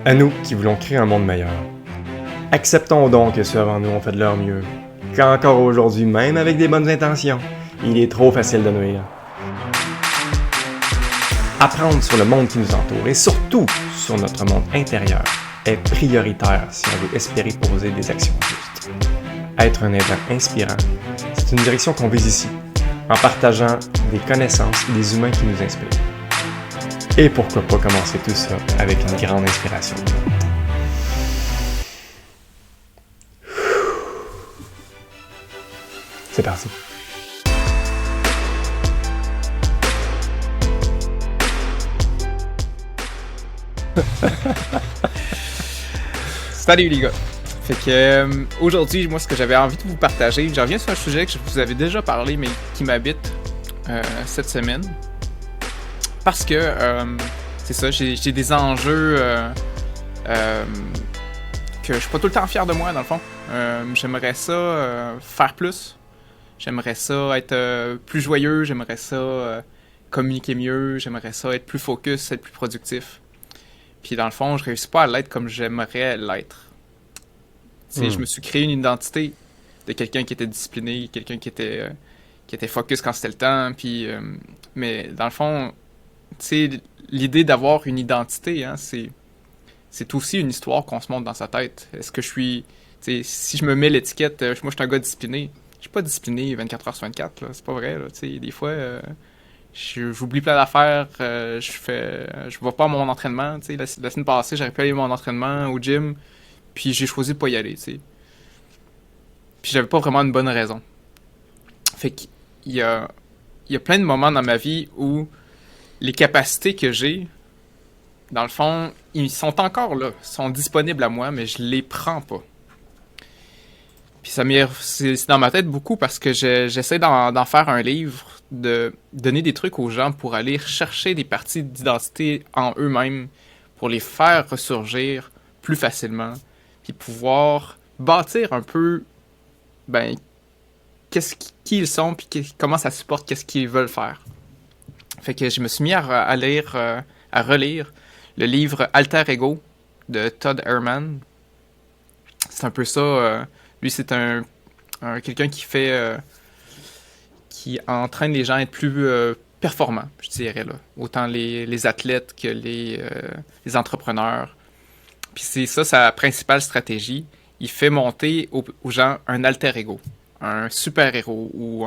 À nous qui voulons créer un monde meilleur. Acceptons donc que ceux avant nous ont fait de leur mieux, qu'encore aujourd'hui, même avec des bonnes intentions, il est trop facile de nuire. Apprendre sur le monde qui nous entoure et surtout sur notre monde intérieur est prioritaire si on veut espérer poser des actions justes. Être un aidant inspirant, c'est une direction qu'on vise ici, en partageant des connaissances et des humains qui nous inspirent. Et pourquoi pas commencer tout ça avec une grande inspiration. C'est parti. Salut les gars! Fait que aujourd'hui, moi, ce que j'avais envie de vous partager, j'en reviens sur un sujet que je vous avais déjà parlé, mais qui m'habite cette semaine. Parce que, c'est ça, j'ai des enjeux que je suis pas tout le temps fier de moi, dans le fond. J'aimerais ça faire plus. J'aimerais ça être plus joyeux, j'aimerais ça communiquer mieux, j'aimerais ça être plus focus, être plus productif. Puis dans le fond, je réussis pas à l'être comme j'aimerais l'être. Tu sais, je me suis créé une identité de quelqu'un qui était discipliné, quelqu'un qui était focus quand c'était le temps. Puis, mais dans le fond, tu sais, l'idée d'avoir une identité, hein, c'est aussi une histoire qu'on se montre dans sa tête. Est-ce que je suis... Tu sais, si je me mets l'étiquette, moi je suis un gars discipliné. Je suis pas discipliné 24 heures sur 24, là, c'est pas vrai. Là, tu sais, des fois, j'oublie plein d'affaires, je vais pas à mon entraînement. Tu sais, la semaine passée, j'aurais pu aller à mon entraînement au gym, puis j'ai choisi de pas y aller. Tu sais. Puis j'avais pas vraiment une bonne raison. Fait qu'il y a plein de moments dans ma vie où les capacités que j'ai, dans le fond, ils sont encore là, sont disponibles à moi, mais je les prends pas. Puis c'est dans ma tête beaucoup parce que j'essaie d'en faire un livre, de donner des trucs aux gens pour aller chercher des parties d'identité en eux-mêmes, pour les faire ressurgir plus facilement, puis pouvoir bâtir un peu, ben, qui ils sont, puis comment ça supporte qu'est-ce qu'ils veulent faire. Fait que je me suis mis à lire, à relire le livre Alter Ego de Todd Herman. C'est un peu ça. Lui, c'est quelqu'un qui entraîne les gens à être plus performants, je dirais là. Autant les athlètes que les entrepreneurs. Puis c'est ça sa principale stratégie. Il fait monter aux gens un alter ego, un super héros ou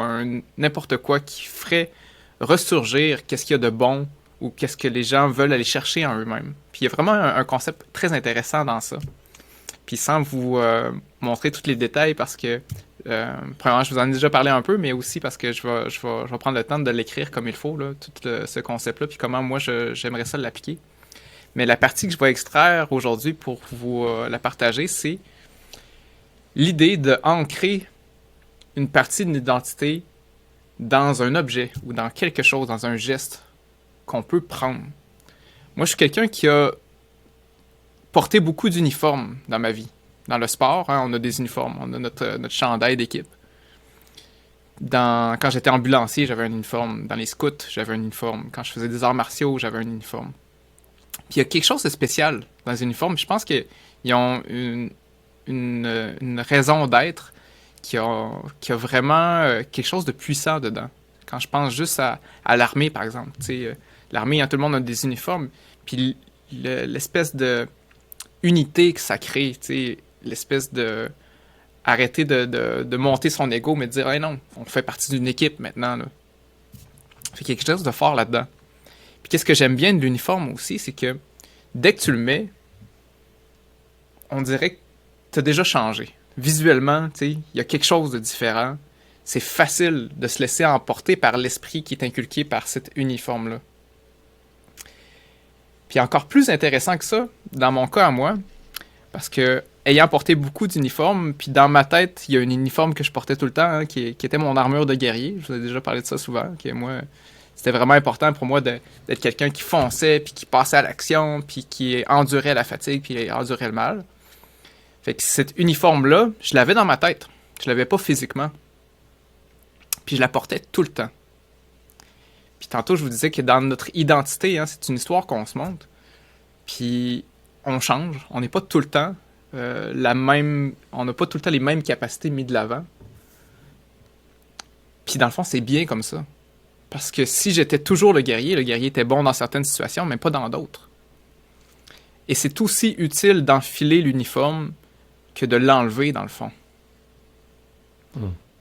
n'importe quoi qui ferait ressurgir qu'est-ce qu'il y a de bon ou qu'est-ce que les gens veulent aller chercher en eux-mêmes. Puis il y a vraiment un concept très intéressant dans ça. Puis sans vous montrer tous les détails parce que, premièrement, je vous en ai déjà parlé un peu, mais aussi parce que je vais prendre le temps de l'écrire comme il faut, là, tout ce concept-là, puis comment moi j'aimerais ça l'appliquer. Mais la partie que je vais extraire aujourd'hui pour vous la partager, c'est l'idée d'ancrer une partie d'une identité dans un objet ou dans quelque chose, dans un geste qu'on peut prendre. Moi, je suis quelqu'un qui a porté beaucoup d'uniformes dans ma vie. Dans le sport, hein, on a des uniformes, on a notre chandail d'équipe. Quand j'étais ambulancier, j'avais un uniforme. Dans les scouts, j'avais un uniforme. Quand je faisais des arts martiaux, j'avais un uniforme. Puis il y a quelque chose de spécial dans les uniformes. Je pense qu'ils ont une raison d'être qui a vraiment quelque chose de puissant dedans. Quand je pense juste à l'armée, par exemple. L'armée, hein, tout le monde a des uniformes. Puis l'espèce de unité que ça crée, l'espèce de arrêter de monter son ego, mais de dire hey non, on fait partie d'une équipe maintenant. Là. Fait qu'il y a quelque chose de fort là-dedans. Puis qu'est-ce que j'aime bien de l'uniforme aussi, c'est que dès que tu le mets, on dirait que tu as déjà changé. Visuellement, il y a quelque chose de différent. C'est facile de se laisser emporter par l'esprit qui est inculqué par cet uniforme-là. Puis encore plus intéressant que ça, dans mon cas à moi, parce que ayant porté beaucoup d'uniformes, puis dans ma tête, il y a un uniforme que je portais tout le temps, hein, qui était mon armure de guerrier. Je vous ai déjà parlé de ça souvent, que moi, c'était vraiment important pour moi d'être quelqu'un qui fonçait, puis qui passait à l'action, puis qui endurait la fatigue, puis endurait le mal. Fait que cet uniforme-là, je l'avais dans ma tête. Je l'avais pas physiquement. Puis je la portais tout le temps. Puis tantôt, je vous disais que dans notre identité, hein, c'est une histoire qu'on se montre. Puis on change. On n'est pas tout le temps on n'a pas tout le temps les mêmes capacités mises de l'avant. Puis dans le fond, c'est bien comme ça. Parce que si j'étais toujours le guerrier était bon dans certaines situations, mais pas dans d'autres. Et c'est aussi utile d'enfiler l'uniforme que de l'enlever, dans le fond.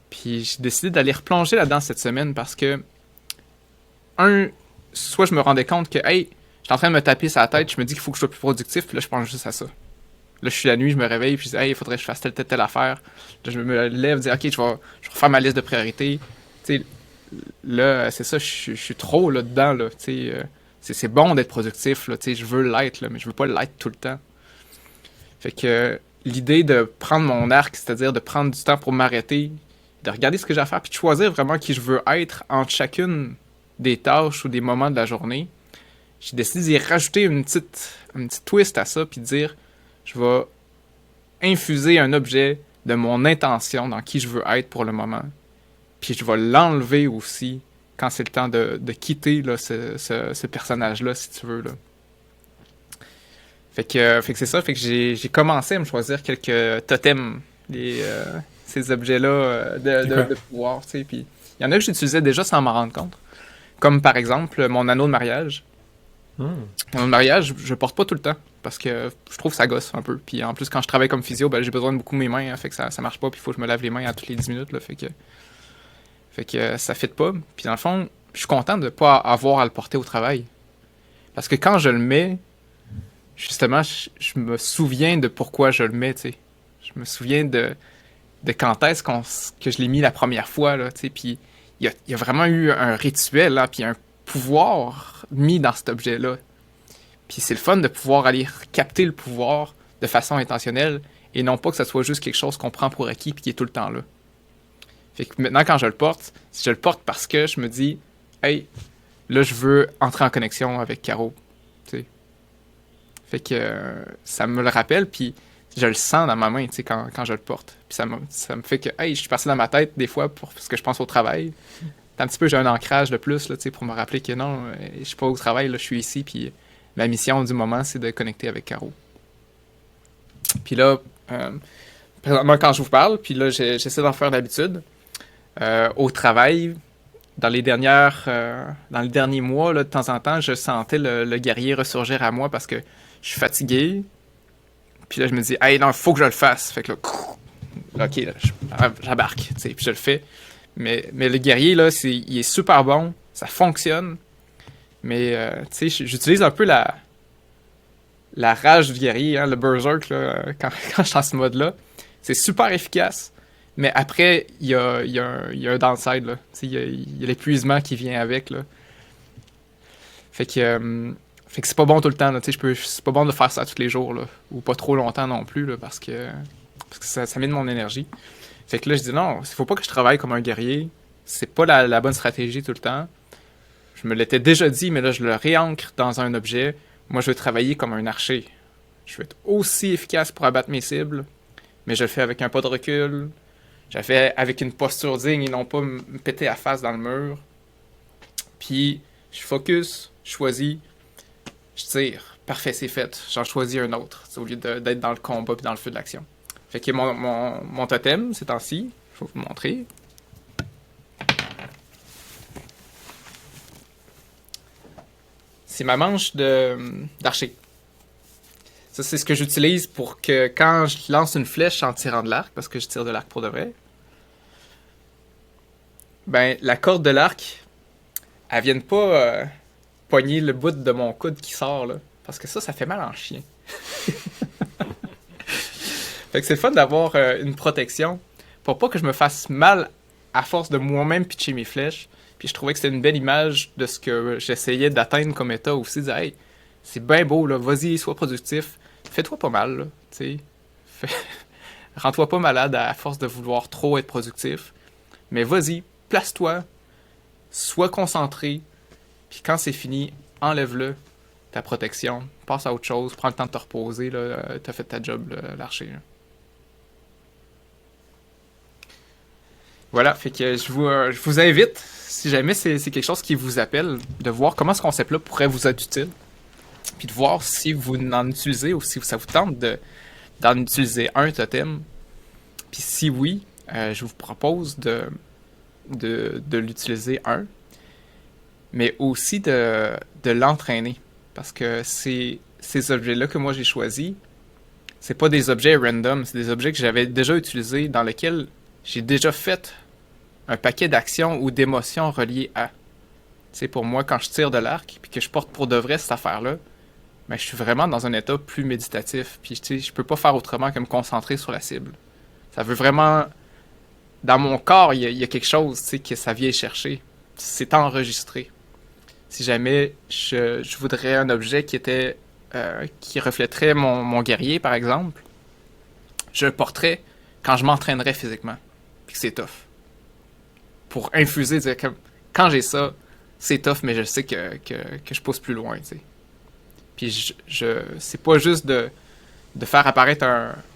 Puis j'ai décidé d'aller replonger là-dedans cette semaine parce que, soit je me rendais compte que, hey, j'étais en train de me taper sur la tête, je me dis qu'il faut que je sois plus productif, puis là, je pense juste à ça. Là, je suis la nuit, je me réveille, puis je dis, hey, il faudrait que je fasse telle affaire. Là, je me lève, je dis, ok, je vais refaire ma liste de priorités. Tu sais, là, c'est ça, je suis trop là-dedans, là, tu sais. C'est bon d'être productif, là, tu sais, je veux l'être, là, mais je veux pas l'être tout le temps. Fait que l'idée de prendre mon arc, c'est-à-dire de prendre du temps pour m'arrêter, de regarder ce que j'ai à faire, puis de choisir vraiment qui je veux être entre chacune des tâches ou des moments de la journée, j'ai décidé d'y rajouter une petite twist à ça, puis de dire, je vais infuser un objet de mon intention dans qui je veux être pour le moment, puis je vais l'enlever aussi quand c'est le temps de quitter là, ce personnage-là, si tu veux, là. Fait que c'est ça, fait que j'ai commencé à me choisir quelques totems, ces objets-là de pouvoir, tu sais, puis il y en a que j'utilisais déjà sans m'en rendre compte. Comme par exemple, mon anneau de mariage. Mon anneau de mariage, je le porte pas tout le temps, parce que je trouve que ça gosse un peu. Puis en plus, quand je travaille comme physio, ben, j'ai besoin de beaucoup de mes mains, hein, fait que ça marche pas, puis il faut que je me lave les mains à toutes les 10 minutes, là, fait que ça fit pas. Puis dans le fond, je suis content de pas avoir à le porter au travail. Parce que quand je le mets, justement, je me souviens de pourquoi je le mets, tu sais. Je me souviens de quand est-ce que je l'ai mis la première fois, là, tu sais. Puis il y a vraiment eu un rituel, là, puis un pouvoir mis dans cet objet-là. Puis c'est le fun de pouvoir aller capter le pouvoir de façon intentionnelle et non pas que ça soit juste quelque chose qu'on prend pour acquis puis qui est tout le temps là. Fait que maintenant, quand je le porte parce que je me dis, hey, là, je veux entrer en connexion avec Caro. T'sais. Fait que ça me le rappelle, puis je le sens dans ma main, tu sais, quand je le porte. Puis ça me fait que, hey, je suis parti dans ma tête des fois parce que je pense au travail. Un petit peu, j'ai un ancrage de plus, là, tu sais, pour me rappeler que non, je suis pas au travail, là, je suis ici, puis ma mission du moment, c'est de connecter avec Caro. Puis là, présentement, quand je vous parle, puis là, j'essaie d'en faire d'habitude. Au travail, dans les derniers mois, là, de temps en temps, je sentais le guerrier ressurgir à moi parce que je suis fatigué. Puis là, je me dis, hey, non, faut que je le fasse. Fait que là, ok, là, j'embarque, tu sais, puis je le fais. Mais le guerrier, là, il est super bon, ça fonctionne. Mais, tu sais, j'utilise un peu la rage du guerrier, hein, le berserk, là, quand je suis dans ce mode-là. C'est super efficace. Mais après, il y a un downside, là. Il y a l'épuisement qui vient avec, là. Fait que c'est pas bon tout le temps, là. C'est pas bon de faire ça tous les jours, là. Ou pas trop longtemps non plus, là, parce que ça mine mon énergie. Fait que là, je dis non, il faut pas que je travaille comme un guerrier. C'est pas la bonne stratégie tout le temps. Je me l'étais déjà dit, mais là, je le réancre dans un objet. Moi, je veux travailler comme un archer. Je veux être aussi efficace pour abattre mes cibles, mais je le fais avec un pas de recul. Je le fais avec une posture digne et non pas me péter la face dans le mur. Puis, je focus, je choisis, je tire. Parfait, c'est fait. J'en choisis un autre, au lieu d'être dans le combat et dans le feu de l'action. Fait que mon totem, ces temps-ci, je vais vous montrer. C'est ma manche d'archer. Ça, c'est ce que j'utilise pour que quand je lance une flèche en tirant de l'arc, parce que je tire de l'arc pour de vrai, ben, la corde de l'arc, elle vienne pas pogner le bout de mon coude qui sort, là. Parce que ça fait mal en chien. Fait que c'est le fun d'avoir une protection pour pas que je me fasse mal à force de moi-même pitcher mes flèches. Puis je trouvais que c'était une belle image de ce que j'essayais d'atteindre comme état aussi. Dire, hey, c'est bien beau, là, vas-y, sois productif. Fais-toi pas mal, là, tu sais. Rends-toi pas malade à force de vouloir trop être productif. Mais vas-y, place-toi, sois concentré. Puis quand c'est fini, enlève-le, ta protection. Passe à autre chose, prends le temps de te reposer, là, t'as fait ta job, l'archer, là. Voilà, fait que je vous invite, si jamais c'est quelque chose qui vous appelle, de voir comment ce concept-là pourrait vous être utile. puis de voir si vous en utilisez ou si ça vous tente d'en utiliser un totem. Puis si oui, je vous propose de l'utiliser un, mais aussi de l'entraîner. Parce que ces objets-là que moi j'ai choisis, c'est pas des objets random, c'est des objets que j'avais déjà utilisés, dans lesquels j'ai déjà fait un paquet d'actions ou d'émotions reliées à. Tu sais, pour moi, quand je tire de l'arc, puis que je porte pour de vrai cette affaire-là, ben, je suis vraiment dans un état plus méditatif. Puis, tu sais, je peux pas faire autrement que me concentrer sur la cible. Ça veut vraiment... Dans mon corps, il y a quelque chose, tu sais, que ça vient chercher. C'est enregistré. Si jamais je voudrais un objet qui reflèterait mon guerrier, par exemple, je le porterais quand je m'entraînerais physiquement. Puis que c'est tough. Pour infuser, dire que quand j'ai ça, c'est tough, mais je sais que je pousse plus loin, tu sais. Puis c'est pas juste de faire apparaître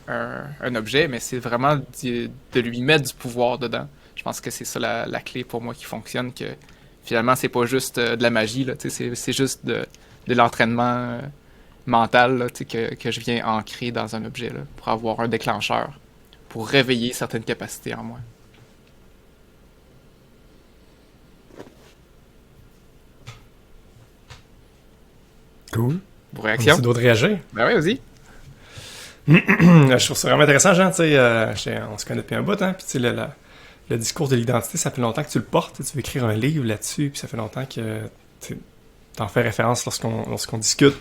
un objet, mais c'est vraiment de lui mettre du pouvoir dedans. Je pense que c'est ça la clé pour moi qui fonctionne, que finalement, c'est pas juste de la magie, là, c'est juste de l'entraînement mental là, que je viens ancrer dans un objet là, pour avoir un déclencheur, pour réveiller certaines capacités en moi. Cool. Vos réactions? C'est d'autres réagir. Ben oui, vas-y. Je trouve ça vraiment intéressant, Jean. On se connaît depuis un bout, hein. Puis le discours de l'identité, ça fait longtemps que tu le portes. Tu veux écrire un livre là-dessus, puis ça fait longtemps que t'en fais référence lorsqu'on discute.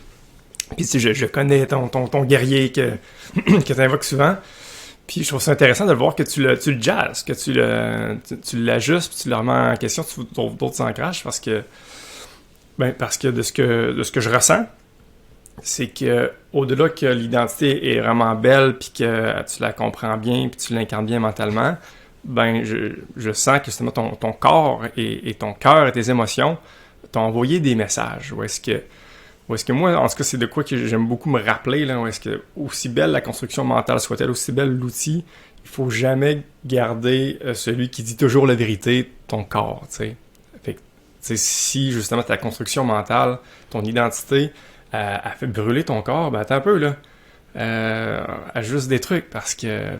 Puis je connais ton guerrier que t'invoques souvent. Puis je trouve ça intéressant de le voir que tu le jazzes, que tu l'ajustes, puis tu le remets en question, tu trouves d'autres ancrages, parce que de ce que je ressens, c'est que au-delà que l'identité est vraiment belle, puis que tu la comprends bien, puis tu l'incarnes bien mentalement, ben je sens que justement ton corps et ton cœur et tes émotions t'ont envoyé des messages. Ou est-ce que moi, en tout cas, c'est de quoi que j'aime beaucoup me rappeler, là, où est-ce que, aussi belle la construction mentale soit-elle, aussi belle l'outil, il faut jamais garder celui qui dit toujours la vérité, ton corps, tu sais. Fait que, tu sais, si justement ta construction mentale, ton identité, a fait brûler ton corps, ben attends un peu, là. Ajuste des trucs, parce que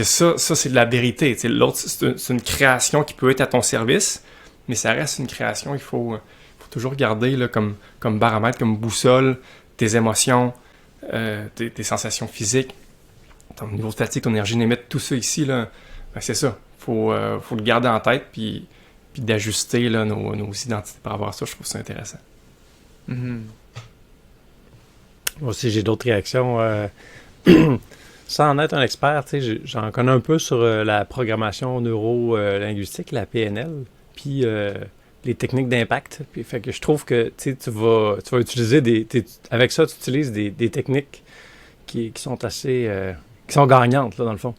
ça c'est de la vérité. Tu sais, l'autre, c'est une création qui peut être à ton service, mais ça reste une création, il faut toujours garder là, comme baromètre, comme boussole, tes émotions, tes sensations physiques, ton niveau de fatigue, ton énergie limite, tout ça ici, là, ben c'est ça. Faut le garder en tête, puis d'ajuster là, nos identités par rapport à ça. Je trouve ça intéressant. Mm-hmm. Moi aussi, j'ai d'autres réactions. Sans en être un expert, j'en connais un peu sur la programmation neuro-linguistique, la PNL, puis les techniques d'impact. Puis, fait que je trouve que tu vas utiliser avec ça, tu utilises des techniques qui sont assez... qui sont gagnantes, là, dans le fond.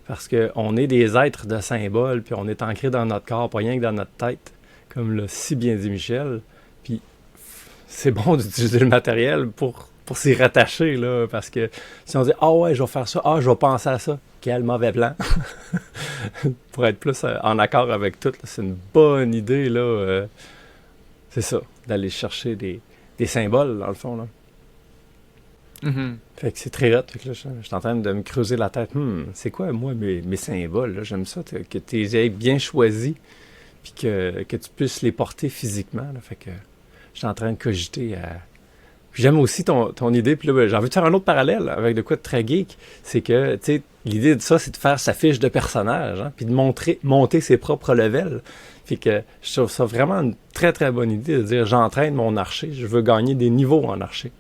Parce qu'on est des êtres de symboles, puis on est ancré dans notre corps, pas rien que dans notre tête, comme l'a si bien dit Michel. Puis c'est bon d'utiliser le matériel pour s'y rattacher, là, parce que si on dit « Ah ouais, je vais faire ça, je vais penser à ça », quel mauvais plan. Pour être plus en accord avec tout, là, c'est une bonne idée, là. C'est ça, d'aller chercher des symboles, dans le fond, là. Mm-hmm. Fait que c'est très hot. Fait que là, je suis en train de me creuser la tête. C'est quoi, moi, mes symboles, là? J'aime ça, que tu les aies bien choisis, puis que tu puisses les porter physiquement, là. Fait que je suis en train de cogiter à... Puis j'aime aussi ton idée, puis là, j'ai envie de faire un autre parallèle avec de quoi de très geek, c'est que, tu sais, l'idée de ça, c'est de faire sa fiche de personnage, hein, puis de monter ses propres levels. Fait que je trouve ça vraiment une très, très bonne idée de dire, j'entraîne mon archer, je veux gagner des niveaux en archer.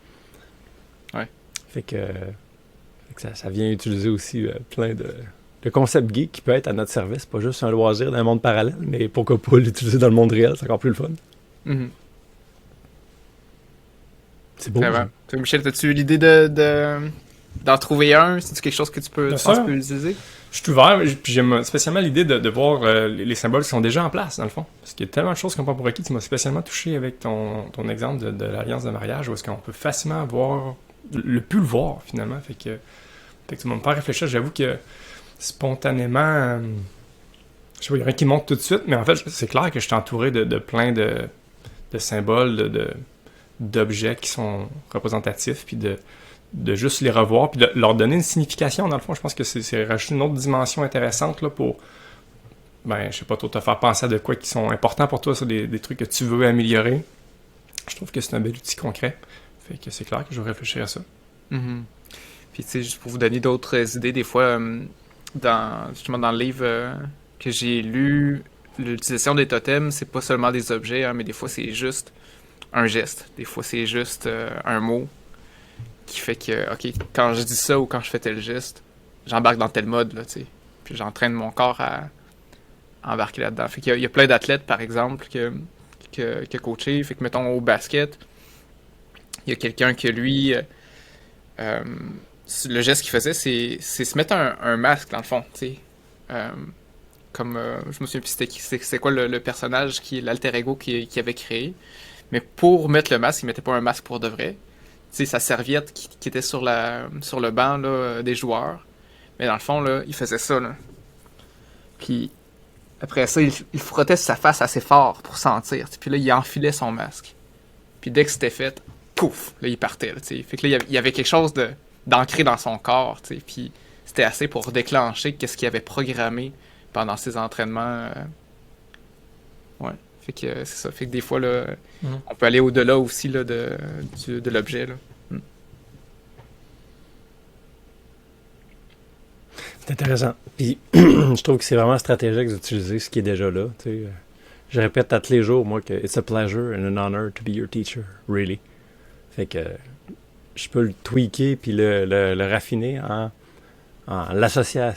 Ouais. Fait que ça vient utiliser aussi plein de concepts geeks qui peut être à notre service, pas juste un loisir d'un monde parallèle, mais pourquoi pas l'utiliser dans le monde réel, c'est encore plus le fun. Mm-hmm. C'est beau. Toi, Michel, as-tu l'idée d'en trouver un? C'est-tu quelque chose que tu peux utiliser? Je suis ouvert, puis j'aime spécialement l'idée de voir les symboles qui sont déjà en place, dans le fond. Parce qu'il y a tellement de choses qu'on prend pour acquis. Tu m'as spécialement touché avec ton exemple de l'alliance de mariage, où est-ce qu'on peut facilement voir, le voir, finalement. Fait que tu m'as pas réfléchir. J'avoue que spontanément, je sais pas, il y a rien qui monte tout de suite, mais en fait, c'est clair que je suis entouré de plein de symboles, d'objets qui sont représentatifs, puis de juste les revoir, puis de leur donner une signification, dans le fond. Je pense que c'est rajouter une autre dimension intéressante là, pour, je sais pas trop, te faire penser à de quoi qui sont importants pour toi, ça, des trucs que tu veux améliorer. Je trouve que c'est un bel outil concret. Fait que c'est clair que je vais réfléchir à ça. Mm-hmm. Puis, tu sais, juste pour vous donner d'autres idées, des fois, justement dans le livre que j'ai lu, l'utilisation des totems, c'est pas seulement des objets, hein, mais des fois, c'est juste un geste. Des fois, c'est juste un mot qui fait que, OK, quand je dis ça ou quand je fais tel geste, j'embarque dans tel mode, là, tu sais. Puis j'entraîne mon corps à embarquer là-dedans. Fait qu'il y a plein d'athlètes, par exemple, que coaché. Fait que, mettons, au basket, il y a quelqu'un que lui... le geste qu'il faisait, c'est se mettre un masque, dans le fond, tu sais. Comme, je me souviens plus c'est quoi le personnage, l'alter ego qu'il avait créé. Mais pour mettre le masque, il mettait pas un masque pour de vrai. Tu sais, sa serviette qui était sur le banc là, des joueurs. Mais dans le fond, là, il faisait ça, là. Puis, après ça, il frottait sa face assez fort pour sentir. Puis là, il enfilait son masque. Puis dès que c'était fait, pouf, là, il partait, là, tu sais. Fait que là, il y avait quelque chose d'ancré dans son corps, tu sais. Puis c'était assez pour déclencher qu'est-ce qu'il avait programmé pendant ses entraînements. Ouais. Fait que c'est ça. Fait que des fois, là, on peut aller au-delà aussi là, de l'objet, là. C'est intéressant. Puis, je trouve que c'est vraiment stratégique d'utiliser ce qui est déjà là. Tu sais. Je répète à tous les jours, moi, que it's a pleasure and an honor to be your teacher, really. Fait que je peux le tweaker puis le raffiner en l'associant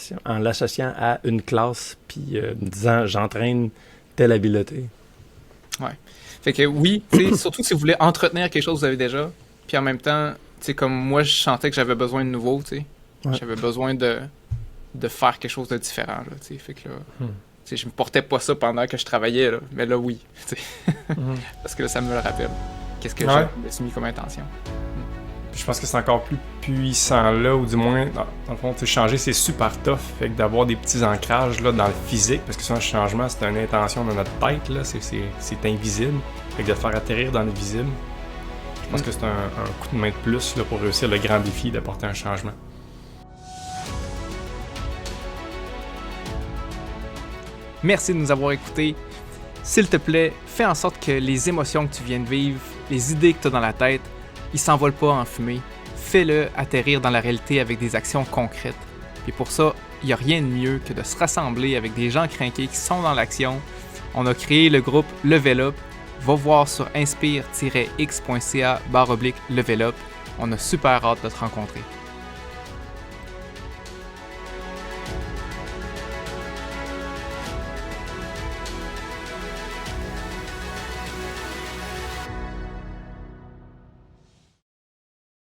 à une classe puis me disant j'entraîne telle habileté. Ouais. Fait que oui, surtout si vous voulez entretenir quelque chose que vous avez déjà, puis en même temps, tu sais, comme moi, je sentais que j'avais besoin de nouveau, tu sais. Ouais. J'avais besoin de faire quelque chose de différent, là, tu sais. Fait que là, tu sais, je me portais pas ça pendant que je travaillais, là, mais là, oui, tu sais. Parce que là, ça me le rappelle. Qu'est-ce que j'ai mis comme intention. Puis je pense que c'est encore plus puissant là, ou du moins, dans le fond, changer, c'est super tough. Fait que d'avoir des petits ancrages là, dans le physique, parce que souvent, le changement, c'est une intention dans notre tête, là, c'est invisible. Fait que de le faire atterrir dans le visible, je pense que c'est un coup de main de plus là, pour réussir le grand défi d'apporter un changement. Merci de nous avoir écoutés. S'il te plaît, fais en sorte que les émotions que tu viens de vivre, les idées que tu as dans la tête, ils s'envolent pas en fumée. Fais-le atterrir dans la réalité avec des actions concrètes. Et pour ça, il n'y a rien de mieux que de se rassembler avec des gens crinqués qui sont dans l'action. On a créé le groupe Level Up. Va voir sur inspire-x.ca/levelup. On a super hâte de te rencontrer.